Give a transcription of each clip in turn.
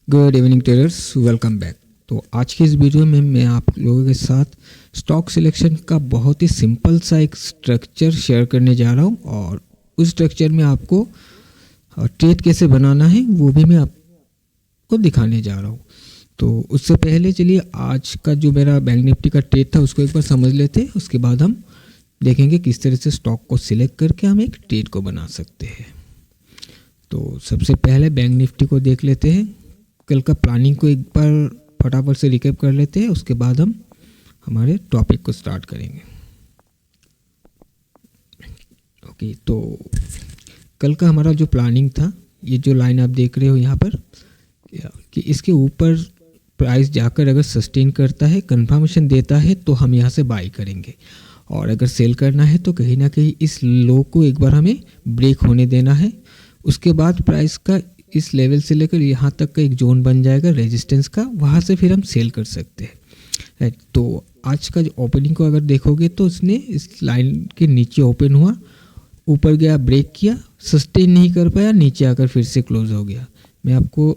Good evening traders, welcome back. तो आज की इस वीडियो में मैं आप लोगों के साथ स्टॉक सिलेक्शन का बहुत ही सिंपल सा एक स्ट्रक्चर शेयर करने जा रहा हूं और उस स्ट्रक्चर में आपको ट्रेड कैसे बनाना है वो भी मैं आपको दिखाने जा रहा हूं। तो उससे पहले चलिए आज का जो मेरा बैंक निफ्टी का ट्रेड था उसको एक बार समझ लेते हैं। उसके बाद हम देखेंगे किस तरह से स्टॉक को सिलेक्ट करके हम एक ट्रेड को बना सकते हैं। तो सबसे पहले बैंक निफ्टी को देख लेते हैं। कल का प्लानिंग को एक बार फटाफट से रिकैप कर लेते हैं, उसके बाद हम हमारे टॉपिक को स्टार्ट करेंगे। ओके, तो कल का हमारा जो प्लानिंग था, ये जो लाइन आप देख रहे हो यहाँ पर कि इसके ऊपर प्राइस जाकर अगर सस्टेन करता है, कंफर्मेशन देता है तो हम यहाँ से बाई करेंगे, और अगर सेल करना है तो कहीं ना कहीं इस लो को एक बार हमें ब्रेक होने देना है। उसके बाद प्राइस का इस लेवल से लेकर यहाँ तक का एक जोन बन जाएगा रेजिस्टेंस का, वहाँ से फिर हम सेल कर सकते हैं। तो आज का जो ओपनिंग को अगर देखोगे तो इसने इस लाइन के नीचे ओपन हुआ, ऊपर गया, ब्रेक किया, सस्टेन नहीं कर पाया, नीचे आकर फिर से क्लोज हो गया। मैं आपको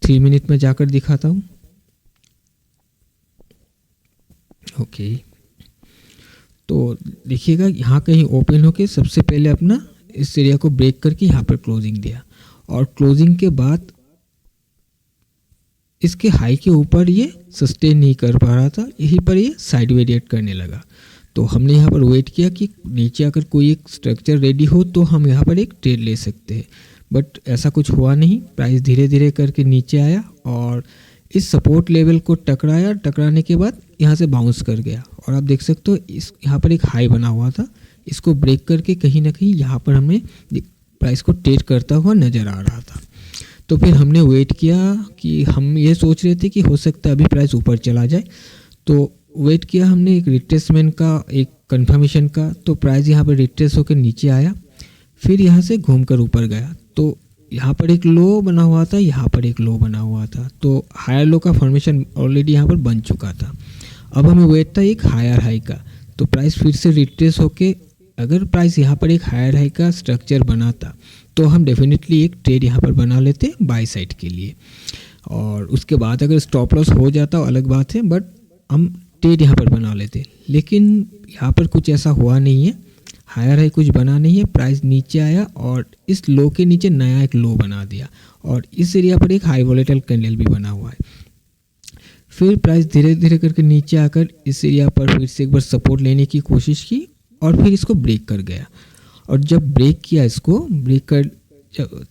3 मिनट में जाकर दिखाता हूँ। ओके, तो देखिएगा यहाँ कहीं ओपन होके सबसे पहले अपना इस एरिया को ब्रेक करके यहाँ पर क्लोजिंग दिया, और क्लोजिंग के बाद इसके हाई के ऊपर ये सस्टेन नहीं कर पा रहा था, यहीं पर ये साइड वेरिएट करने लगा। तो हमने यहाँ पर वेट किया कि नीचे अगर कोई एक स्ट्रक्चर रेडी हो तो हम यहाँ पर एक ट्रेड ले सकते हैं, बट ऐसा कुछ हुआ नहीं। प्राइस धीरे धीरे करके नीचे आया और इस सपोर्ट लेवल को टकराया, टकराने के बाद यहाँ से बाउंस कर गया, और आप देख सकते हो इस यहाँ पर एक हाई बना हुआ था, इसको ब्रेक करके कहीं ना कहीं यहाँ पर हमें प्राइस को ट्रेड करता हुआ नज़र आ रहा था। तो फिर हमने वेट किया कि हम ये सोच रहे थे कि हो सकता है अभी प्राइस ऊपर चला जाए, तो वेट किया हमने एक रिट्रेसमेंट का, एक कंफर्मेशन का। तो प्राइस यहाँ पर रिट्रेस होकर नीचे आया, फिर यहाँ से घूमकर ऊपर गया। तो यहाँ पर एक लो बना हुआ था, यहाँ पर एक लो बना हुआ था, तो हायर लो का फॉर्मेशन ऑलरेडी यहाँ पर बन चुका था। अब हमें वेट था एक हायर हाई का, तो प्राइस फिर से रिट्रेस होके अगर प्राइस यहाँ पर एक हायर हाई का स्ट्रक्चर बनाता तो हम डेफिनेटली एक ट्रेड यहाँ पर बना लेते बाई साइड के लिए, और उसके बाद अगर स्टॉप लॉस हो जाता अलग बात है, बट हम ट्रेड यहाँ पर बना लेते। लेकिन यहाँ पर कुछ ऐसा हुआ नहीं है, हायर हाई कुछ बना नहीं है, प्राइस नीचे आया और इस लो के नीचे नया एक लो बना दिया, और इस एरिया पर एक हाई वोलेटाइल कैंडल भी बना हुआ है। फिर प्राइस धीरे धीरे करके नीचे आकर इस एरिया पर फिर से एक बार सपोर्ट लेने की कोशिश की और फिर इसको ब्रेक कर गया, और जब ब्रेक किया, इसको ब्रेक कर,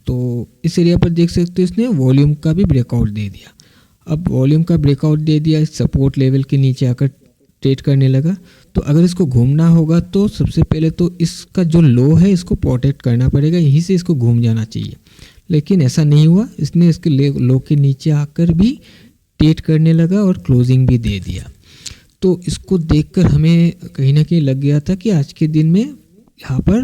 तो इस एरिया पर देख सकते हो इसने वॉल्यूम का भी ब्रेकआउट दे दिया। अब वॉल्यूम का ब्रेकआउट दे दिया, इस सपोर्ट लेवल के नीचे आकर ट्रेड करने लगा। तो अगर इसको घूमना होगा तो सबसे पहले तो इसका जो लो है इसको प्रोटेक्ट करना पड़ेगा, यहीं से इसको घूम जाना चाहिए, लेकिन ऐसा नहीं हुआ। इसने इसके लो के नीचे आकर भी ट्रेड करने लगा और क्लोजिंग भी दे दिया। तो इसको देखकर हमें कहीं ना कहीं लग गया था कि आज के दिन में यहाँ पर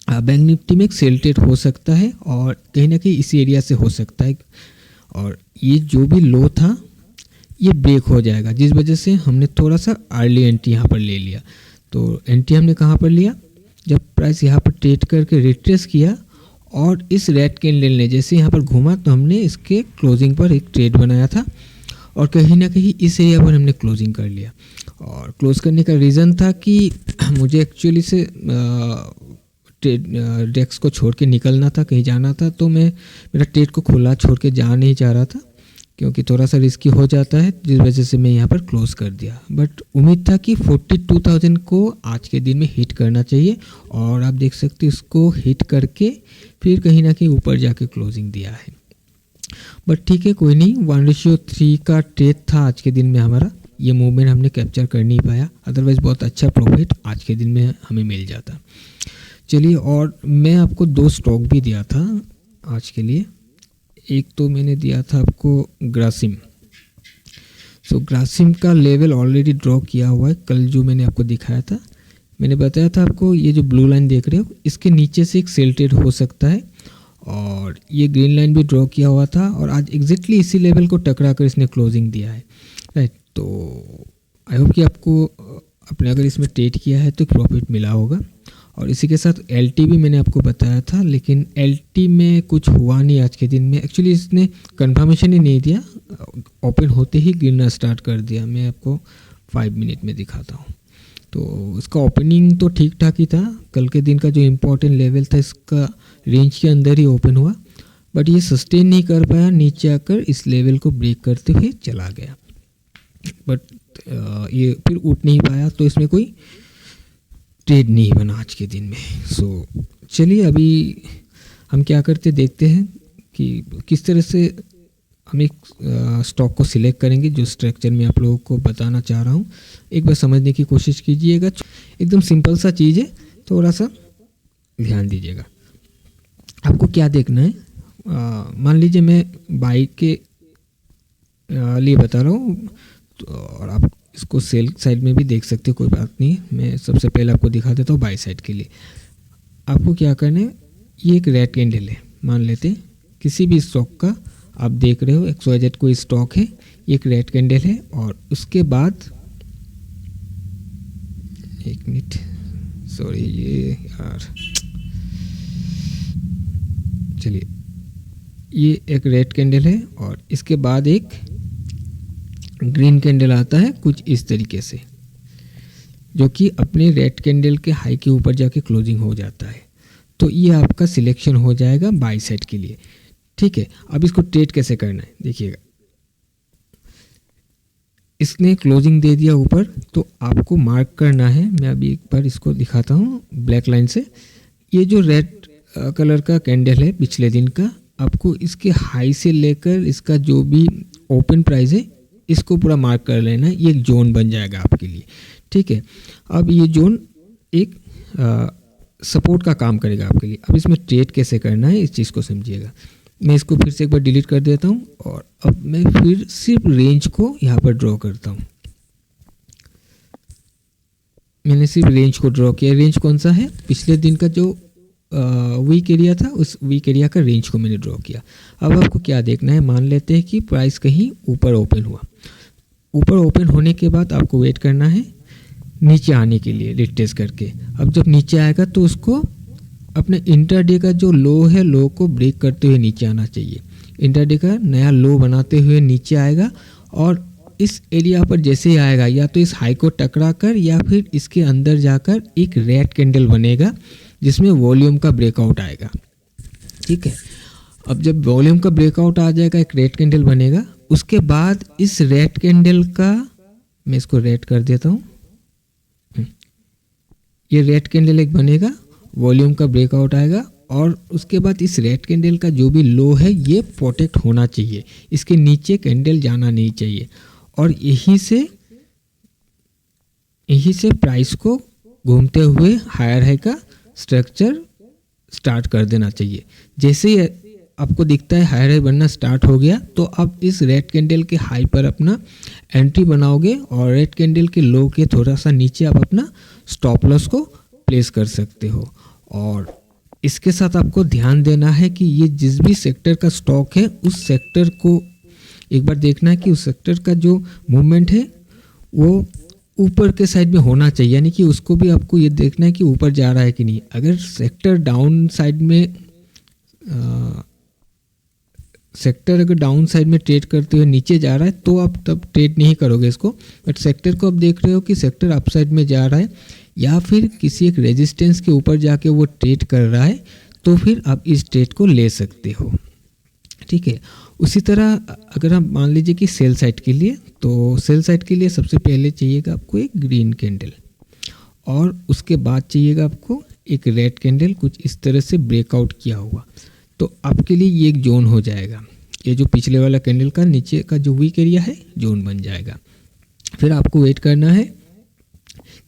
बैंक निफ्टी में एक सेल ट्रेड हो सकता है, और कहीं ना कहीं इसी एरिया से हो सकता है, और ये जो भी लो था ये ब्रेक हो जाएगा, जिस वजह से हमने थोड़ा सा अर्ली एंट्री यहाँ पर ले लिया। तो एंट्री हमने कहाँ पर लिया, जब प्राइस यहाँ पर ट्रेड करके रिट्रेस किया और इस रेड कैंडल ने जैसे यहाँ पर घूमा तो हमने इसके क्लोजिंग पर एक ट्रेड बनाया था, और कहीं ना कहीं इस एरिया पर हमने क्लोजिंग कर लिया। और क्लोज करने का रीज़न था कि मुझे एक्चुअली से डेस्क को छोड़ के निकलना था, कहीं जाना था, तो मैं मेरा ट्रेड को खुला छोड़ के जा नहीं चाह रहा था, क्योंकि थोड़ा सा रिस्की हो जाता है, जिस वजह से मैं यहाँ पर क्लोज कर दिया। बट उम्मीद था कि 42,000 को आज के दिन में हिट करना चाहिए, और आप देख सकते हो इसको हिट करके फिर कहीं ना कहीं ऊपर जाके क्लोजिंग दिया है। बट ठीक है, कोई नहीं, 1:3 का ट्रेड था आज के दिन में हमारा, ये मूवमेंट हमने कैप्चर कर नहीं पाया, अदरवाइज़ बहुत अच्छा प्रॉफिट आज के दिन में हमें मिल जाता। चलिए, और मैं आपको 2 स्टॉक भी दिया था आज के लिए। एक तो मैंने दिया था आपको ग्रासिम। सो ग्रासिम का लेवल ऑलरेडी ड्रॉ किया हुआ है, कल जो मैंने आपको दिखाया था, मैंने बताया था आपको ये जो ब्लू लाइन देख रहे हो इसके नीचे से एक सेल ट्रेड हो सकता है, और ये ग्रीन लाइन भी ड्रॉ किया हुआ था, और आज एग्जैक्टली इसी लेवल को टकरा कर इसने क्लोजिंग दिया है, राइट। तो आई होप कि आपको अपने अगर इसमें ट्रेड किया है तो प्रॉफिट मिला होगा। और इसी के साथ LT भी मैंने आपको बताया था, लेकिन LT में कुछ हुआ नहीं आज के दिन में। एक्चुअली इसने कंफर्मेशन ही नहीं दिया, ओपन होते ही गिरना स्टार्ट कर दिया। मैं आपको 5 मिनट में दिखाता हूँ। तो इसका ओपनिंग तो ठीक ठाक ही था, कल के दिन का जो इम्पोर्टेंट लेवल था इसका रेंज के अंदर ही ओपन हुआ, बट ये सस्टेन नहीं कर पाया, नीचे आकर इस लेवल को ब्रेक करते हुए चला गया, बट ये फिर उठ नहीं पाया, तो इसमें कोई ट्रेड नहीं बना आज के दिन में। सो चलिए अभी हम क्या करते देखते हैं कि किस तरह से हम एक स्टॉक को सिलेक्ट करेंगे, जो स्ट्रक्चर में आप लोगों को बताना चाह रहा हूँ। एक बार समझने की कोशिश कीजिएगा, एकदम सिंपल सा चीज़ है, थोड़ा सा ध्यान दीजिएगा। आपको क्या देखना है, मान लीजिए मैं बाई के लिए बता रहा हूँ, तो और आप इसको सेल साइड में भी देख सकते हो, कोई बात नहीं है। मैं सबसे पहले आपको दिखा देता हूँ बाई साइड के लिए। आपको क्या करना है, ये एक रेड कैंडल है, मान लेते हैं किसी भी स्टॉक का आप देख रहे हो, XYZ कोई स्टॉक है, एक रेड कैंडल है, और उसके बाद एक मिनट, सॉरी ये यार, चलिए ये एक रेड कैंडल है और इसके बाद एक ग्रीन कैंडल आता है कुछ इस तरीके से, जो कि अपने रेड कैंडल के हाई के ऊपर जाके क्लोजिंग हो जाता है। तो ये आपका सिलेक्शन हो जाएगा बाई साइड के लिए, ठीक है। अब इसको ट्रेड कैसे करना है देखिएगा, इसने क्लोजिंग दे दिया ऊपर, तो आपको मार्क करना है। मैं अभी एक बार इसको दिखाता हूँ ब्लैक लाइन से। ये जो रेड कलर का कैंडल है पिछले दिन का, आपको इसके हाई से लेकर इसका जो भी ओपन प्राइस है इसको पूरा मार्क कर लेना है। ये एक जोन बन जाएगा आपके लिए, ठीक है। अब ये जोन एक सपोर्ट का काम करेगा आपके लिए। अब इसमें ट्रेड कैसे करना है इस चीज़ को समझिएगा। मैं इसको फिर से एक बार डिलीट कर देता हूँ और अब मैं फिर सिर्फ रेंज को यहाँ पर ड्रॉ करता हूँ। मैंने सिर्फ रेंज को ड्रॉ किया। रेंज कौन सा है, पिछले दिन का जो वीक एरिया था, उस वीक एरिया का रेंज को मैंने ड्रॉ किया। अब आपको क्या देखना है, मान लेते हैं कि प्राइस कहीं ऊपर ओपन हुआ। ऊपर ओपन होने के बाद आपको वेट करना है नीचे आने के लिए रिटेस्ट करके। अब जब नीचे आएगा तो उसको अपने इंटरडे का जो लो है, लो को ब्रेक करते हुए नीचे आना चाहिए। इंटरडे का नया लो बनाते हुए नीचे आएगा और इस एरिया पर जैसे ही आएगा, या तो इस हाई को टकरा कर या फिर इसके अंदर जाकर एक रेड कैंडल बनेगा जिसमें वॉल्यूम का ब्रेकआउट आएगा, ठीक है। अब जब वॉल्यूम का ब्रेकआउट आ जाएगा, एक रेड कैंडल बनेगा, उसके बाद इस रेड कैंडल का, मैं इसको रेड कर देता हूँ, ये रेड कैंडल एक बनेगा, वॉल्यूम का ब्रेकआउट आएगा और उसके बाद इस रेड कैंडल का जो भी लो है ये प्रोटेक्ट होना चाहिए, इसके नीचे कैंडल जाना नहीं चाहिए। और यहीं से प्राइस को घूमते हुए हायर हाई का स्ट्रक्चर स्टार्ट कर देना चाहिए। जैसे ही आपको दिखता है हायर हाई बनना स्टार्ट हो गया, तो आप इस रेड कैंडल के हाई पर अपना एंट्री बनाओगे और रेड कैंडल के लो के थोड़ा सा नीचे आप अपना स्टॉप लॉस को प्लेस कर सकते हो। और इसके साथ आपको ध्यान देना है कि ये जिस भी सेक्टर का स्टॉक है, उस सेक्टर को एक बार देखना है कि उस सेक्टर का जो मूवमेंट है वो ऊपर के साइड में होना चाहिए, यानी कि उसको भी आपको ये देखना है कि ऊपर जा रहा है कि नहीं। अगर सेक्टर डाउन साइड में अगर डाउन साइड में ट्रेड करते हुए नीचे जा रहा है तो आप तब ट्रेड नहीं करोगे इसको। बट सेक्टर को आप देख रहे हो कि सेक्टर अप साइड में जा रहा है या फिर किसी एक रेजिस्टेंस के ऊपर जाके वो ट्रेड कर रहा है, तो फिर आप इस ट्रेड को ले सकते हो, ठीक है। उसी तरह अगर आप मान लीजिए कि सेल साइड के लिए, तो सेल साइड के लिए सबसे पहले चाहिएगा आपको एक ग्रीन कैंडल और उसके बाद चाहिएगा आपको एक रेड कैंडल कुछ इस तरह से ब्रेकआउट किया हुआ। तो आपके लिए ये एक जोन हो जाएगा। ये जो पिछले वाला कैंडल का नीचे का जो वीक एरिया है जोन बन जाएगा। फिर आपको वेट करना है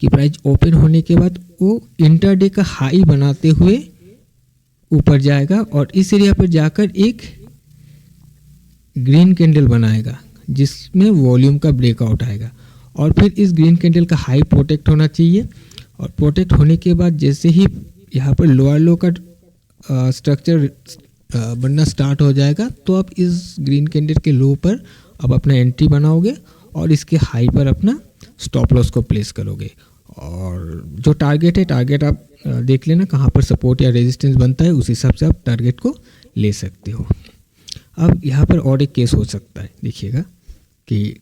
कि प्राइस ओपन होने के बाद वो इंटरडे का हाई बनाते हुए ऊपर जाएगा और इस एरिया पर जाकर एक ग्रीन कैंडल बनाएगा जिसमें वॉल्यूम का ब्रेकआउट आएगा। और फिर इस ग्रीन कैंडल का हाई प्रोटेक्ट होना चाहिए और प्रोटेक्ट होने के बाद जैसे ही यहाँ पर लोअर लो का स्ट्रक्चर बनना स्टार्ट हो जाएगा, तो आप इस ग्रीन कैंडल के लो पर आप अपना एंट्री बनाओगे और इसके हाई पर अपना स्टॉप लॉस को प्लेस करोगे। और जो टारगेट है, टारगेट आप देख लेना कहाँ पर सपोर्ट या रेजिस्टेंस बनता है, उस हिसाब से आप टारगेट को ले सकते हो। अब यहाँ पर और एक केस हो सकता है, देखिएगा कि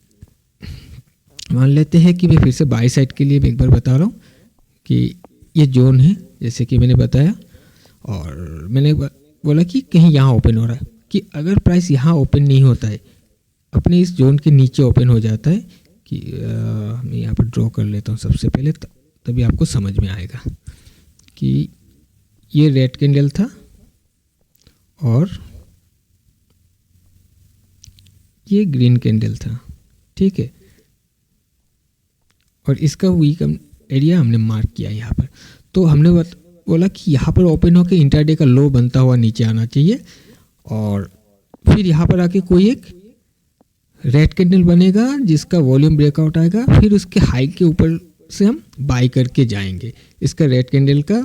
मान लेते हैं कि मैं फिर से बाई साइड के लिए मैं एक बार बता रहा हूँ कि ये जोन है जैसे कि मैंने बताया, और मैंने बोला कि कहीं यहाँ ओपन हो रहा है, कि अगर प्राइस यहाँ ओपन नहीं होता है, अपने इस जोन के नीचे ओपन हो जाता है, कि मैं यहाँ पर ड्रॉ कर लेता हूँ सबसे पहले, तभी आपको समझ में आएगा कि ये रेड कैंडल था और ये ग्रीन कैंडल था, ठीक है, और इसका वीक एरिया हमने मार्क किया यहाँ पर। तो हमने बोला कि यहाँ पर ओपन होकर इंटरडे का लो बनता हुआ नीचे आना चाहिए, और फिर यहाँ पर आके कोई एक रेड कैंडल बनेगा जिसका वॉल्यूम ब्रेकआउट आएगा, फिर उसके हाई के ऊपर से हम बाई करके जाएंगे। इसका रेड कैंडल का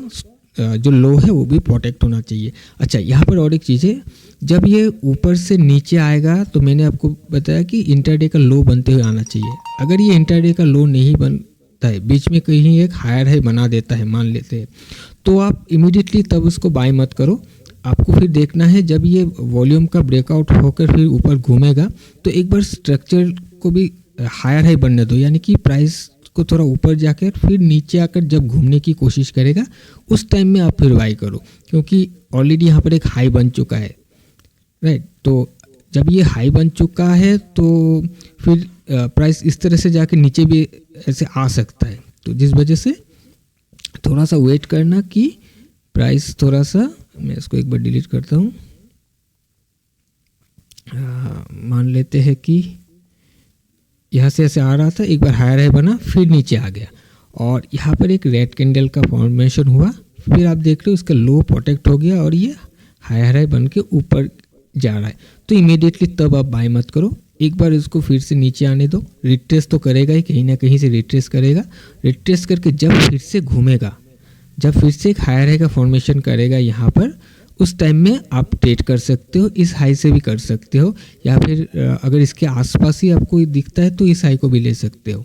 जो लो है वो भी प्रोटेक्ट होना चाहिए। अच्छा, यहाँ पर और एक चीज़ है, जब ये ऊपर से नीचे आएगा तो मैंने आपको बताया कि इंटरडे का लो बनते हुए आना चाहिए। अगर ये इंटरडे का लो नहीं बनता है, बीच में कहीं एक हायर हाई बना देता है मान लेते हैं, तो आप इमीडिएटली तब उसको बाय मत करो। आपको फिर देखना है जब ये वॉल्यूम का ब्रेकआउट होकर फिर ऊपर घूमेगा तो एक बार स्ट्रक्चर को भी हायर हाई बनने दो, यानी कि प्राइस को थोड़ा ऊपर जाकर फिर नीचे आकर जब घूमने की कोशिश करेगा उस टाइम में आप फिर बाई करो, क्योंकि ऑलरेडी यहाँ पर एक हाई बन चुका है, राइट। तो जब ये हाई बन चुका है तो फिर प्राइस इस तरह से जाकर नीचे भी ऐसे आ सकता है, तो जिस वजह से थोड़ा सा वेट करना कि प्राइस थोड़ा सा, मैं इसको एक बार डिलीट करता हूँ, मान लेते हैं कि यहाँ से ऐसे आ रहा था, एक बार हायर हाई बना फिर नीचे आ गया और यहाँ पर एक रेड कैंडल का फॉर्मेशन हुआ, फिर आप देख रहे हो इसका लो प्रोटेक्ट हो गया और ये हायर हाई बन के ऊपर जा रहा है, तो इमीडिएटली तब आप बाय मत करो। एक बार इसको फिर से नीचे आने दो, रिट्रेस तो करेगा ही, कहीं ना कहीं से रिट्रेस करेगा, रिट्रेस करके जब फिर से घूमेगा, जब फिर से एक हायर हाई का फॉर्मेशन करेगा यहाँ पर, उस टाइम में आप ट्रेड कर सकते हो, इस हाई से भी कर सकते हो, या फिर अगर इसके आसपास ही आपको दिखता है तो इस हाई को भी ले सकते हो,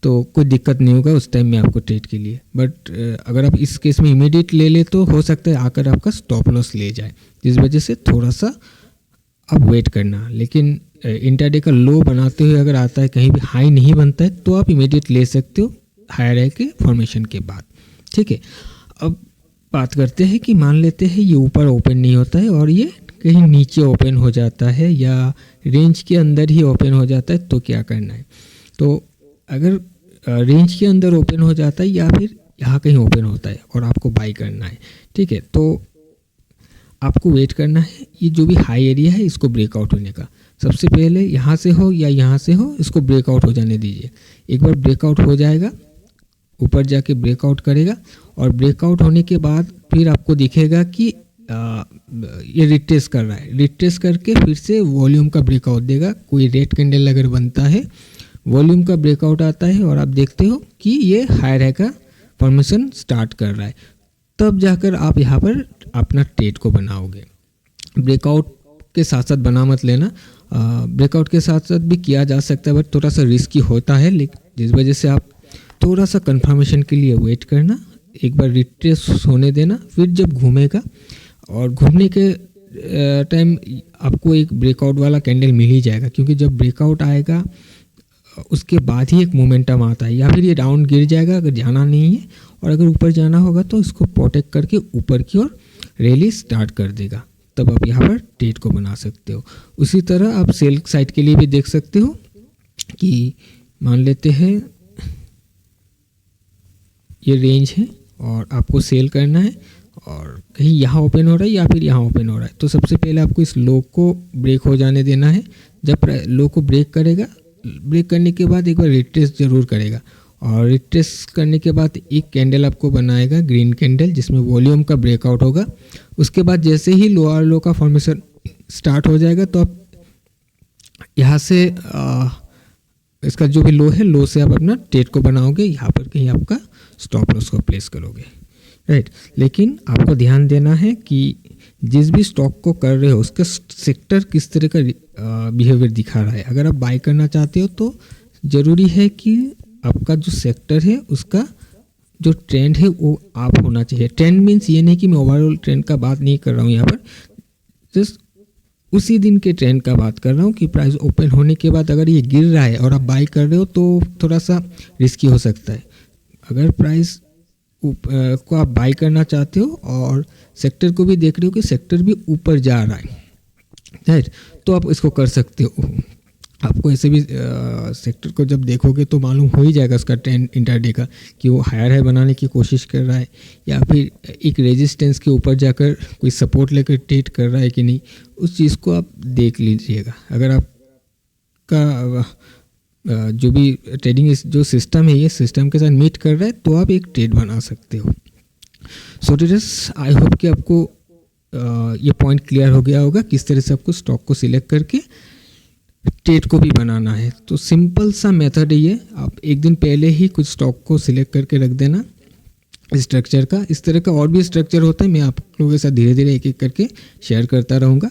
तो कोई दिक्कत नहीं होगा उस टाइम में आपको ट्रेड के लिए। बट अगर आप इस केस में इमीडिएट ले ले तो हो सकता है आकर आपका स्टॉप लॉस ले जाए, जिस वजह से थोड़ा सा आप वेट करना। लेकिन इंटरडे का लो बनाते हुए अगर आता है, कहीं भी हाई नहीं बनता है, तो आप इमीडिएट ले सकते हो हायर हाई के फॉर्मेशन के बाद, ठीक है। अब बात करते हैं कि मान लेते हैं ये ऊपर ओपन नहीं होता है और ये कहीं नीचे ओपन हो जाता है या रेंज के अंदर ही ओपन हो जाता है, तो क्या करना है। तो अगर रेंज के अंदर ओपन हो जाता है या फिर यहाँ कहीं ओपन होता है और आपको बाई करना है, ठीक है, तो आपको वेट करना है ये जो भी हाई एरिया है इसको ब्रेकआउट होने का। सबसे पहले यहाँ से हो या यहाँ से हो, इसको ब्रेकआउट हो जाने दीजिए। एक बार ब्रेकआउट हो जाएगा, ऊपर जाके ब्रेकआउट करेगा और ब्रेकआउट होने के बाद फिर आपको दिखेगा कि ये रिट्रेस कर रहा है, रिट्रेस करके फिर से वॉल्यूम का ब्रेकआउट देगा। कोई रेड कैंडल अगर बनता है, वॉल्यूम का ब्रेकआउट आता है और आप देखते हो कि ये हायर हाई का फॉर्मेशन स्टार्ट कर रहा है, तब जाकर आप यहाँ पर अपना ट्रेड को बनाओगे। ब्रेकआउट के साथ साथ बना मत लेना, ब्रेकआउट के साथ साथ भी किया जा सकता है बट थोड़ा सा रिस्की होता है, लेकिन जिस वजह से आप थोड़ा सा कंफर्मेशन के लिए वेट करना, एक बार रिट्रेस होने देना, फिर जब घूमेगा और घूमने के टाइम आपको एक ब्रेकआउट वाला कैंडल मिल ही जाएगा, क्योंकि जब ब्रेकआउट आएगा उसके बाद ही एक मोमेंटम आता है, या फिर ये डाउन गिर जाएगा अगर जाना नहीं है, और अगर ऊपर जाना होगा तो इसको प्रोटेक्ट करके ऊपर की ओर रैली स्टार्ट कर देगा, तब आप यहाँ पर ट्रेड को बना सकते हो। उसी तरह आप सेल साइड के लिए भी देख सकते हो कि मान लेते हैं ये रेंज है और आपको सेल करना है और कहीं यहाँ ओपन हो रहा है या फिर यहाँ ओपन हो रहा है, तो सबसे पहले आपको इस लो को ब्रेक हो जाने देना है। जब लो को ब्रेक करेगा, ब्रेक करने के बाद एक बार रिट्रेस ज़रूर करेगा और रिट्रेस करने के बाद एक कैंडल आपको बनाएगा ग्रीन कैंडल, जिसमें वॉल्यूम का ब्रेकआउट होगा। उसके बाद जैसे ही लोअर लो का फॉर्मेशन स्टार्ट हो जाएगा तो आप यहाँ से इसका जो भी लो है, लो से आप अपना ट्रेड को बनाओगे, यहाँ पर कहीं आपका स्टॉप लॉस को प्लेस करोगे, राइट। लेकिन आपको ध्यान देना है कि जिस भी स्टॉक को कर रहे हो उसका सेक्टर किस तरह का बिहेवियर दिखा रहा है। अगर आप बाय करना चाहते हो तो ज़रूरी है कि आपका जो सेक्टर है उसका जो ट्रेंड है वो आप होना चाहिए। ट्रेंड मीन्स ये नहीं कि मैं ओवरऑल ट्रेंड का बात नहीं कर रहा हूँ यहाँ पर, जस्ट उसी दिन के ट्रेंड का बात कर रहा हूँ कि प्राइस ओपन होने के बाद अगर ये गिर रहा है और आप बाई कर रहे हो तो थोड़ा सा रिस्की हो सकता है। अगर प्राइस को आप बाई करना चाहते हो और सेक्टर को भी देख रहे हो कि सेक्टर भी ऊपर जा रहा है, राइट, तो आप इसको कर सकते हो। आपको ऐसे भी सेक्टर को जब देखोगे तो मालूम हो ही जाएगा उसका ट्रेंड इंटरडे का कि वो हायर हाई बनाने की कोशिश कर रहा है या फिर एक रेजिस्टेंस के ऊपर जाकर कोई सपोर्ट लेकर ट्रेड कर रहा है कि नहीं, उस चीज़ को आप देख लीजिएगा। अगर आपका जो भी ट्रेडिंग जो सिस्टम है ये सिस्टम के साथ मीट कर रहा है तो आप एक ट्रेड बना सकते हो। सो ट्रेडर्स, आई होप कि आपको ये पॉइंट क्लियर हो गया होगा किस तरह से आपको स्टॉक को सिलेक्ट करके ट्रेड को भी बनाना है। तो सिंपल सा मेथड है ये, आप एक दिन पहले ही कुछ स्टॉक को सिलेक्ट करके रख देना स्ट्रक्चर का। इस तरह का और भी स्ट्रक्चर होता है, मैं आप लोगों के साथ धीरे धीरे एक एक करके शेयर करता रहूँगा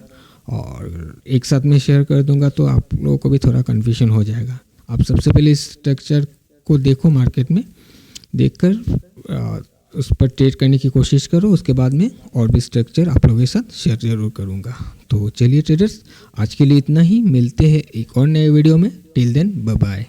और एक साथ में शेयर कर दूँगा तो आप लोगों को भी थोड़ा कन्फ्यूजन हो जाएगा। आप सबसे पहले इस स्ट्रक्चर को देखो, मार्केट में देखकर उस पर ट्रेड करने की कोशिश करो, उसके बाद में और भी स्ट्रक्चर आप लोगों के साथ शेयर जरूर करूँगा। तो चलिए ट्रेडर्स, आज के लिए इतना ही, मिलते हैं एक और नए वीडियो में। Till then bye bye.